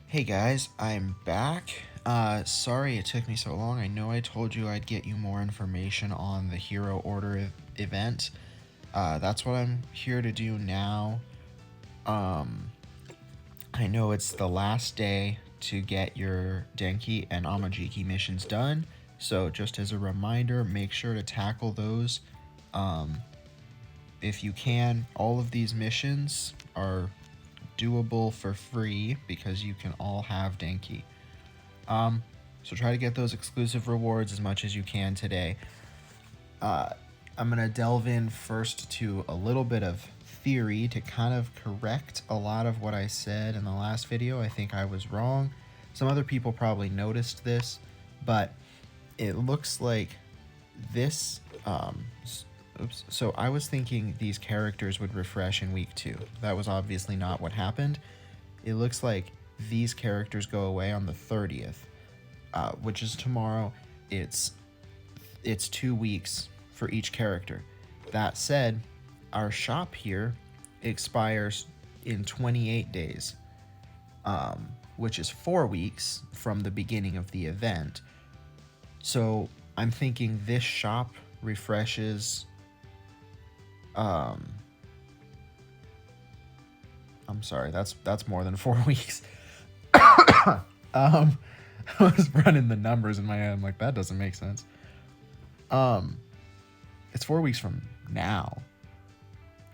Hey guys, I'm back. Sorry it took me so long. I know I told you I'd get you more information on the Hero Order event. That's what I'm here to do now. Um, I know it's the last day to get your Denki and Amajiki missions done, so just as a reminder, make sure to tackle those. Um, if you can, all of these missions are doable for free because you can all have Denki. So try to get those exclusive rewards as much as you can today. I'm gonna delve in first to a little bit of theory to kind of correct a lot of what I said in the last video. I think I was wrong. Some other people probably noticed this, but it looks like this. Oops. So I was thinking these characters would refresh in week 2. That was obviously not what happened. It looks like these characters go away on the 30th. Which is tomorrow. It's 2 weeks for each character. That said, our shop here expires in 28 days, which is 4 weeks from the beginning of the event. So I'm thinking this shop refreshes. I'm sorry, that's more than 4 weeks. I was running the numbers in my head. I'm like, that doesn't make sense. It's 4 weeks from now.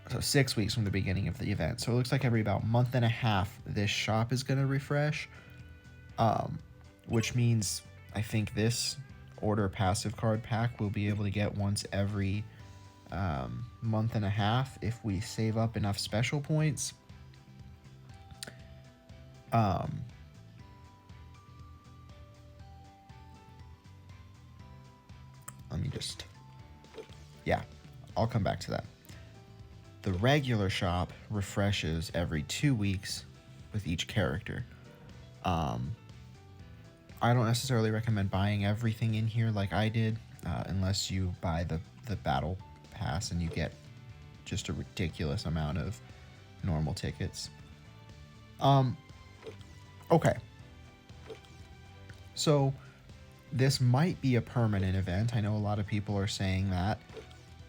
So 6 weeks from the beginning of the event. So it looks like every about month and a half, this shop is going to refresh. Which means I think this order passive card pack we'll be able to get once every month and a half if we save up enough special points. Let me just... Yeah, I'll come back to that. The regular shop refreshes every 2 weeks with each character. I don't necessarily recommend buying everything in here like I did, unless you buy the battle pass and you get just a ridiculous amount of normal tickets. Okay. So this might be a permanent event. I know a lot of people are saying that.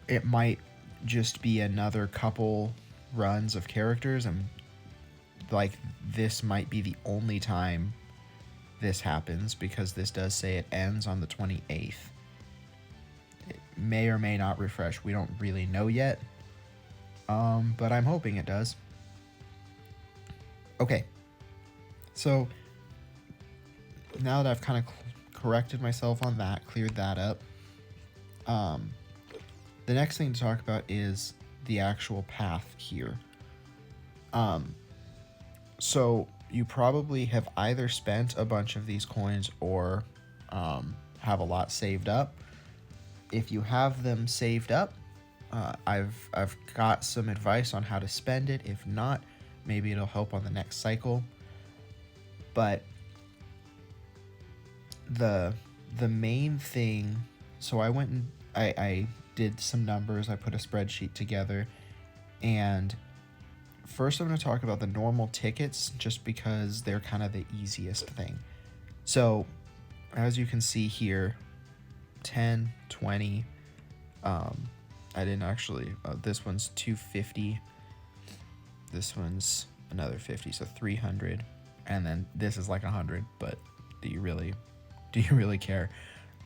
It might just be another couple runs of characters, and like this might be the only time this happens because this does say it ends on the 28th. It may or may not refresh. We don't really know yet, but I'm hoping it does. Okay, so now that I've kind of corrected myself on that, cleared that up, the next thing to talk about is the actual path here. So you probably have either spent a bunch of these coins or have a lot saved up. If you have them saved up, I've got some advice on how to spend it. If not, maybe it'll help on the next cycle. But the main thing, so I went and I did some numbers. I put a spreadsheet together, and first I'm going to talk about the normal tickets just because they're kind of the easiest thing. So as you can see here, 10, 20, I didn't actually, this one's 250, this one's another 50, so 300, and then this is like 100, but do you really care?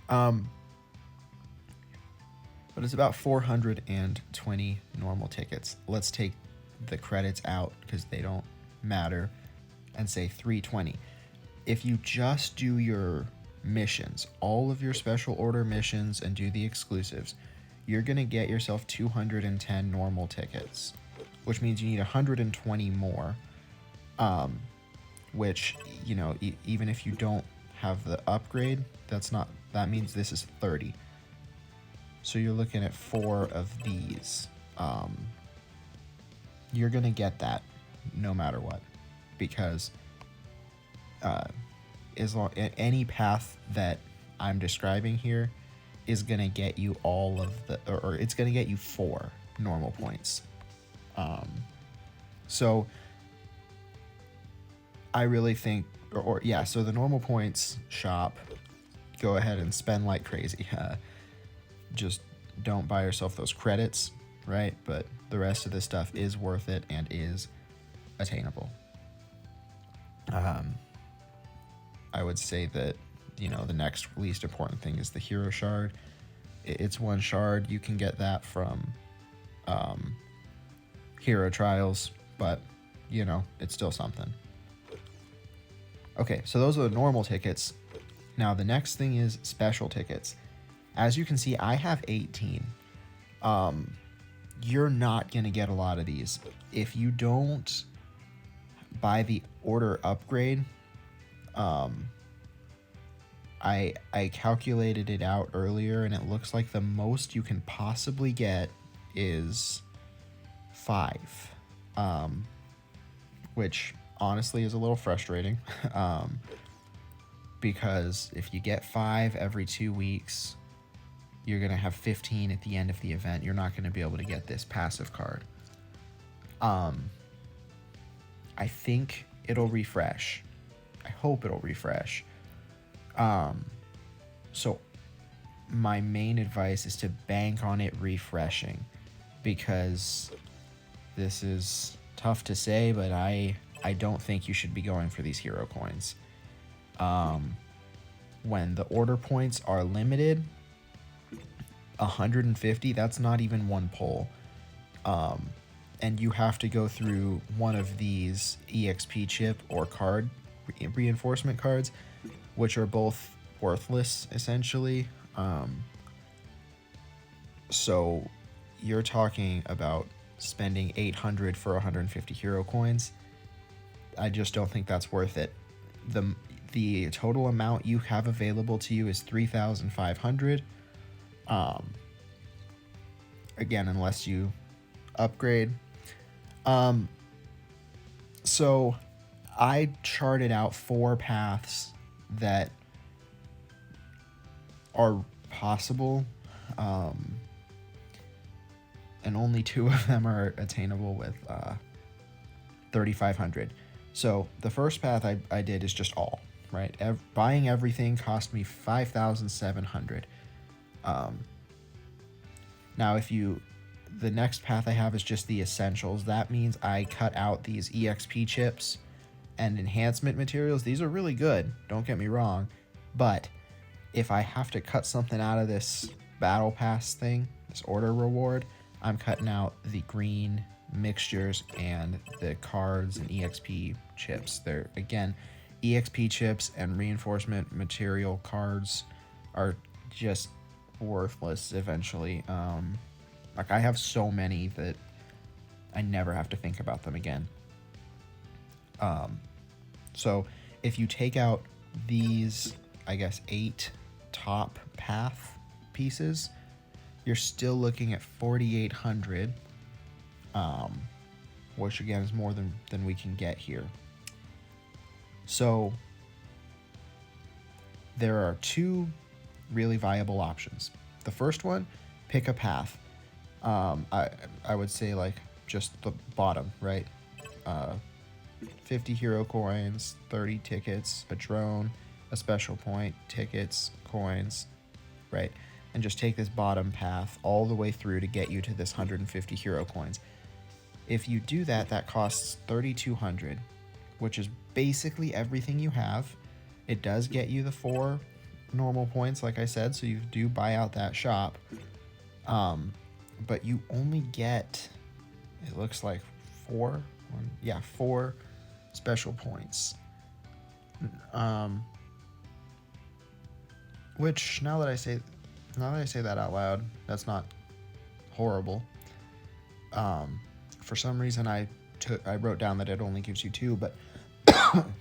But it's about 420 normal tickets. Let's take the credits out because they don't matter and say 320. If you just do your missions, all of your special order missions, and do the exclusives, you're going to get yourself 210 normal tickets, which means you need 120 more, which, you know, even if you don't have the upgrade, that means this is 30. So you're looking at 4 of these. You're going to get that no matter what, because any path that I'm describing here is going to get you all of the, or it's going to get you 4 normal points. So I really think yeah, so the normal points shop, go ahead and spend like crazy. Just don't buy yourself those credits, right? But the rest of this stuff is worth it and is attainable. I would say that, the next least important thing is the hero shard. It's one shard. You can get that from hero trials, but, it's still something. Okay, so those are the normal tickets. Now, the next thing is special tickets. As you can see, I have 18. You're not going to get a lot of these. If you don't buy the order upgrade, I calculated it out earlier, and it looks like the most you can possibly get is 5, which honestly is a little frustrating, because if you get 5 every 2 weeks, you're going to have 15 at the end of the event. You're not going to be able to get this passive card. I think it'll refresh. I hope it'll refresh. So my main advice is to bank on it refreshing, because this is tough to say, but I don't think you should be going for these hero coins. When the order points are limited, 150, that's not even one pull. And you have to go through one of these EXP chip or card reinforcement cards, which are both worthless, essentially. So you're talking about spending 800 for 150 hero coins. I just don't think that's worth it. The total amount you have available to you is 3,500. Again, unless you upgrade. So I charted out 4 paths that are possible, and only 2 of them are attainable with 3,500. So the first path I did is just all, right? Buying everything cost me 5,700. Now, the next path I have is just the essentials. That means I cut out these EXP chips and enhancement materials. These are really good, don't get me wrong, but if I have to cut something out of this battle pass thing, this order reward, I'm cutting out the green mixtures and the cards and EXP chips. They're, again, EXP chips and reinforcement material cards are just worthless eventually. Like, I have so many that I never have to think about them again. So if you take out these, I guess, 8 top path pieces, you're still looking at 4,800, which again is more than we can get here. So there are 2 really viable options. The first one, pick a path. I would say, like, just the bottom, right? 50 hero coins, 30 tickets, a drone, a special point, tickets, coins, right? And just take this bottom path all the way through to get you to this 150 hero coins. If you do that, that costs 3,200, which is basically everything you have. It does get you the 4 normal points, like I said, so you do buy out that shop. But you only get, it looks like 4 special points. Which, now that I say that out loud, that's not horrible. For some reason I wrote down that it only gives you 2, but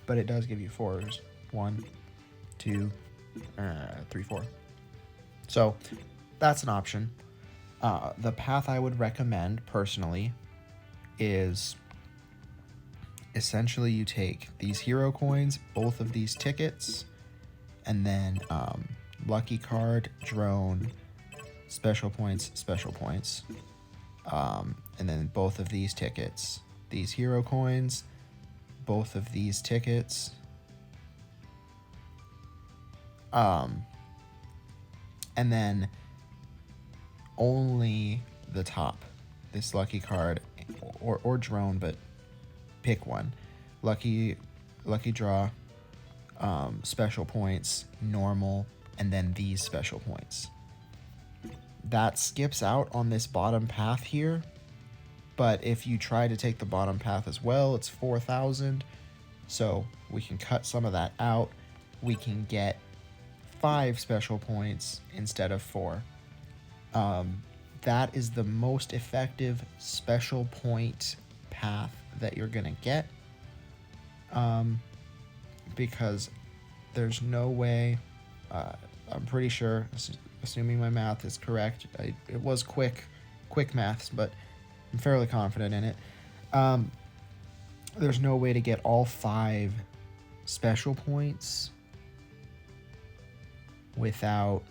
but it does give you 4. There's 1, 2, 3, 4. So that's an option. The path I would recommend personally is essentially you take these hero coins, both of these tickets, and then lucky card, drone, special points, and then both of these tickets, these hero coins, both of these tickets, Um, and then only the top, this lucky card, or drone, but pick one. Lucky draw, special points, normal, and then these special points. That skips out on this bottom path here, but if you try to take the bottom path as well, it's 4,000. So we can cut some of that out. We can get 5 special points instead of 4. That is the most effective special point path that you're gonna get, because there's no way, I'm pretty sure, assuming my math is correct, it was quick maths, but I'm fairly confident in it. There's no way to get all 5 special points without,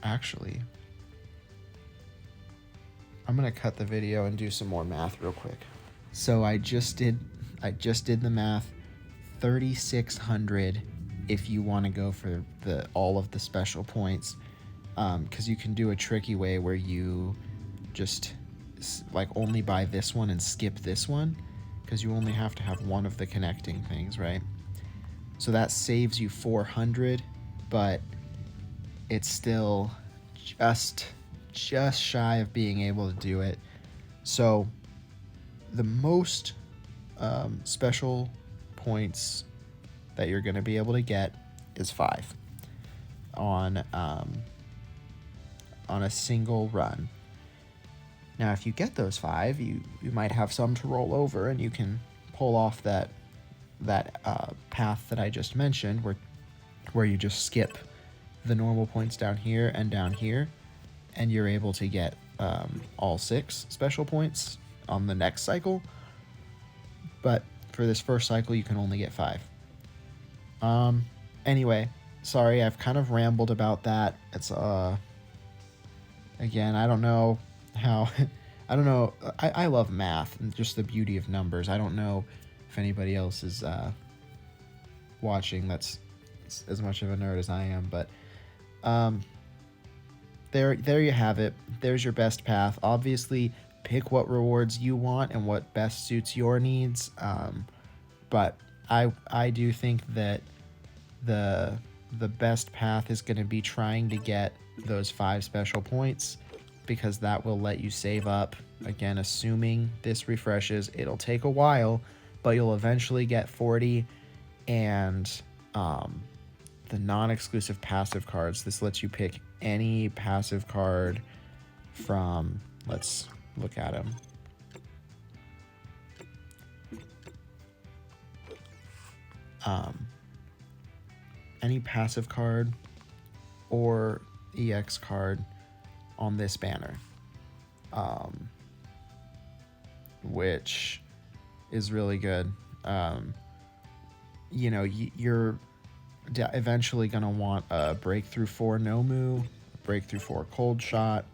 actually, I'm gonna cut the video and do some more math real quick. So I just did the math. 3,600 if you want to go for all of the special points, because you can do a tricky way where you just like only buy this one and skip this one, because you only have to have one of the connecting things, right? So that saves you 400, but it's still just shy of being able to do it. So the most special points that you're going to be able to get is 5 on a single run. Now, if you get those 5, you might have some to roll over, and you can pull off that path that I just mentioned, where you just skip the normal points down here and down here, and you're able to get all 6 special points on the next cycle. But for this first cycle, you can only get 5. Anyway, sorry, I've kind of rambled about that. It's again, I don't know how I don't know. I love math and just the beauty of numbers. I don't know if anybody else is watching that's as much of a nerd as I am, but there you have it. There's your best path. Obviously, pick what rewards you want and what best suits your needs. But I do think that the best path is going to be trying to get those 5 special points, because that will let you save up. Again, assuming this refreshes, it'll take a while, but you'll eventually get 40. And the non-exclusive passive cards, this lets you pick any passive card from, let's look at them. Any passive card or EX card on this banner, which is really good. You know, you're eventually going to want a Breakthrough 4 Nomu, Breakthrough 4 Cold Shot,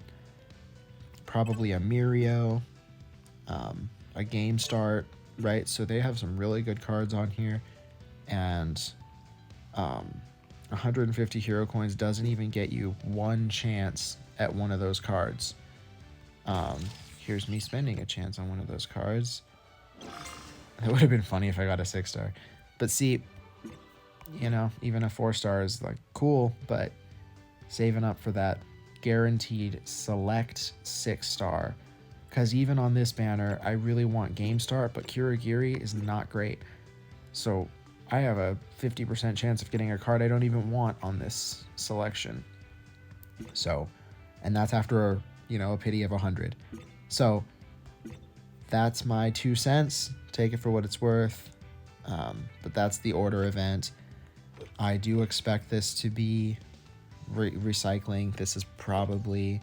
probably a Mirio, a Game Start, right? So they have some really good cards on here, and 150 hero coins doesn't even get you one chance at one of those cards. Here's me spending a chance on one of those cards. It would have been funny if I got a 6-star. But see, you know, even a 4-star is like cool, but saving up for that guaranteed select 6-star. Because even on this banner, I really want Game Start, but Kurogiri is not great. So I have a 50% chance of getting a card I don't even want on this selection. So, and that's after, you know, a pity of 100. So that's my 2 cents. Take it for what it's worth. But that's the order event. I do expect this to be recycling. This is probably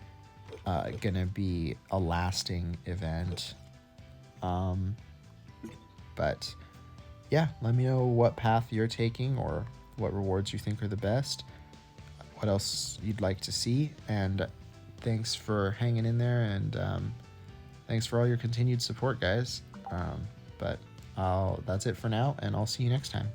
gonna be a lasting event. But yeah, let me know what path you're taking or what rewards you think are the best, what else you'd like to see, and thanks for hanging in there, and thanks for all your continued support, guys. But that's it for now, and I'll see you next time.